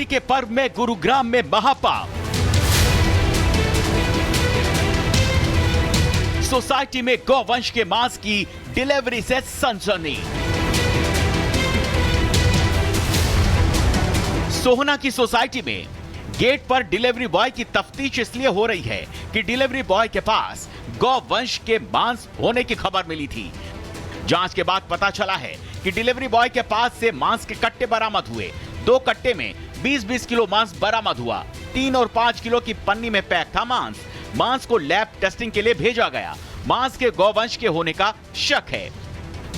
के पर्व में गुरुग्राम में महापाप। सोसाइटी में गौवंश के मांस की डिलीवरी से सनसनी। सोहना की सोसाइटी में गेट पर डिलीवरी बॉय की तफ्तीश इसलिए हो रही है कि डिलीवरी बॉय के पास गौवंश के मांस होने की खबर मिली थी। जांच के बाद पता चला है कि डिलीवरी बॉय के पास से मांस के कट्टे बरामद हुए। 2 कट्टे में 20-20 किलो मांस बरामद हुआ। 3 और 5 किलो की पन्नी में पैक था मांस। मांस को लैब टेस्टिंग के लिए भेजा गया। मांस के गौवंश के होने का शक है।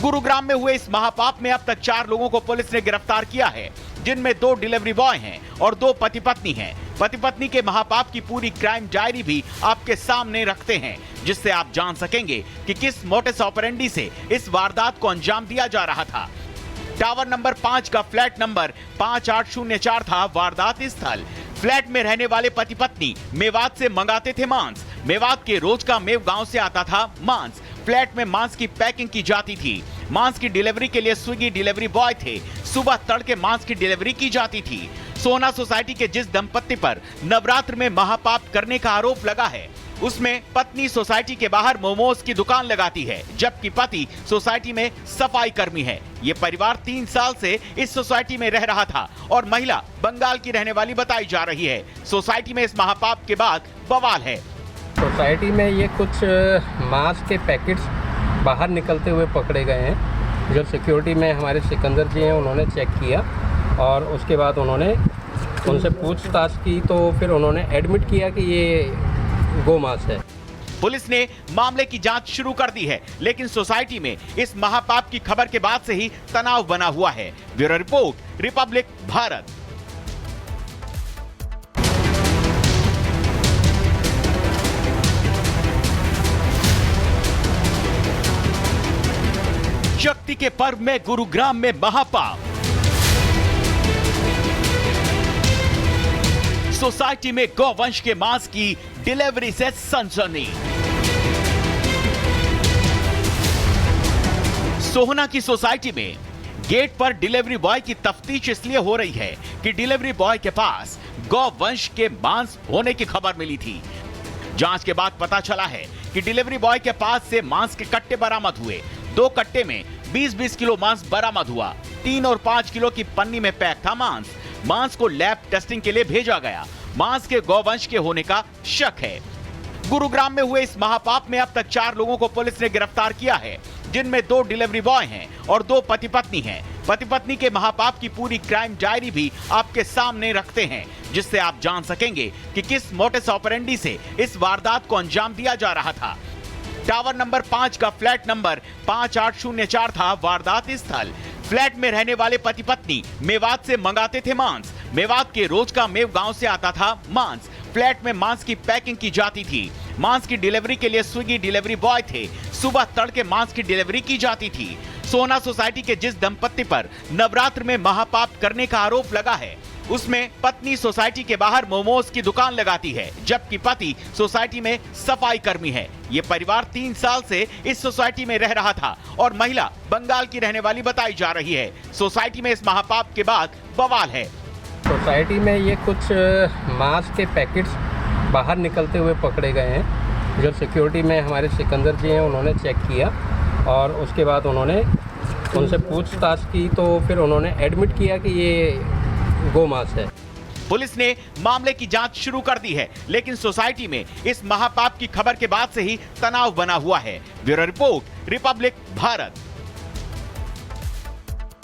गुरुग्राम में हुए इस महापाप में अब तक 4 लोगों को पुलिस ने गिरफ्तार किया है, जिनमें 2 डिलीवरी बॉय हैं और 2 पति पत्नी हैं। पति पत्नी के महापाप की पूरी क्राइम डायरी भी आपके सामने रखते हैं, जिससे आप जान सकेंगे कि किस मोटिस ऑपरेंडी से इस वारदात को अंजाम दिया जा रहा था। टावर नंबर 5 का फ्लैट नंबर 5804 था वारदात स्थल। फ्लैट में रहने वाले पति पत्नी मेवात से मंगाते थे मांस। मेवात के रोज का मेव गांव से आता था मांस। फ्लैट में मांस की पैकिंग की जाती थी। मांस की डिलीवरी के लिए स्विगी डिलीवरी बॉय थे। सुबह तड़के मांस की डिलीवरी की जाती थी। सोहना सोसाइटी के जिस दंपत्ति पर नवरात्र में महापाप करने का आरोप लगा है, उसमें पत्नी सोसाइटी के बाहर मोमोज की दुकान लगाती है, जबकि पति सोसाइटी में सफाई कर्मी है। ये परिवार 3 साल से इस सोसाइटी में रह रहा था और महिला बंगाल की रहने वाली बताई जा रही है। सोसाइटी में इस महापाप के बाद बवाल है। सोसाइटी में ये कुछ मांस के पैकेट्स बाहर निकलते हुए पकड़े गए हैं। जो सिक्योरिटी में हमारे सिकंदर जी हैं, उन्होंने चेक किया और उसके बाद उन्होंने उनसे पूछताछ की, तो फिर उन्होंने एडमिट किया कि ये गौ मांस है। पुलिस ने मामले की जांच शुरू कर दी है, लेकिन सोसाइटी में इस महापाप की खबर के बाद से ही तनाव बना हुआ है। Bureau report, Republic Bharat. शक्ति के पर्व में गुरुग्राम में महापाप। सोसाइटी में गौवंश के मांस की डिलीवरी से सनसनी। सोहना की सोसाइटी में गेट पर डिलीवरी बॉय की तफ्तीश इसलिए हो रही है कि डिलीवरी बॉय के पास गौवंश के मांस होने की खबर मिली थी। जांच के बाद पता चला है कि डिलीवरी बॉय के पास से मांस के कट्टे बरामद हुए। 2 कट्टे में 20-20 किलो मांस बरामद हुआ। 3 और 5 किलो की पन्नी में पैक था मांस। मांस को लैब टेस्टिंग के लिए भेजा गया। मांस के गौवंश के होने का शक है। गुरुग्राम में हुए इस महापाप में अब तक 4 लोगों को पुलिस ने गिरफ्तार किया है, जिनमें 2 डिलीवरी बॉय हैं और 2 पति पत्नी हैं। पति पत्नी के महापाप की पूरी क्राइम डायरी भी आपके सामने रखते हैं, जिससे आप जान सकेंगे कि किस मोटिस ऑपरेंडी से इस वारदात को अंजाम दिया जा रहा था। टावर नंबर 5 का फ्लैट नंबर 5804 था वारदात स्थल। फ्लैट में रहने वाले पति पत्नी मेवात से मंगाते थे मांस। मेवात के रोज का मेव गांव से आता था मांस। फ्लैट में मांस की पैकिंग की जाती थी। मांस की डिलीवरी के लिए स्विगी डिलीवरी बॉय थे। सुबह तड़के मांस की डिलीवरी की जाती थी। सोहना सोसाइटी के जिस दंपत्ति पर नवरात्र में महापाप करने का आरोप लगा है, उसमें पत्नी सोसाइटी के बाहर मोमोज की दुकान लगाती है, जबकि पति सोसाइटी में सफाई कर्मी है। ये परिवार 3 साल से इस सोसाइटी में रह रहा था और महिला बंगाल की रहने वाली बताई जा रही है। सोसाइटी में इस महापाप के बाद बवाल है। सोसाइटी में ये कुछ मांस के पैकेट्स बाहर निकलते हुए पकड़े गए हैं। जो सिक्योरिटी में हमारे सिकंदर जी हैं, उन्होंने चेक किया और उसके बाद उन्होंने उनसे पूछताछ की, तो फिर उन्होंने एडमिट किया कि ये गौ मांस है। पुलिस ने मामले की जांच शुरू कर दी है, लेकिन सोसाइटी में इस महापाप की खबर के बाद से ही तनाव बना हुआ है। Bureau report, Republic Bharat.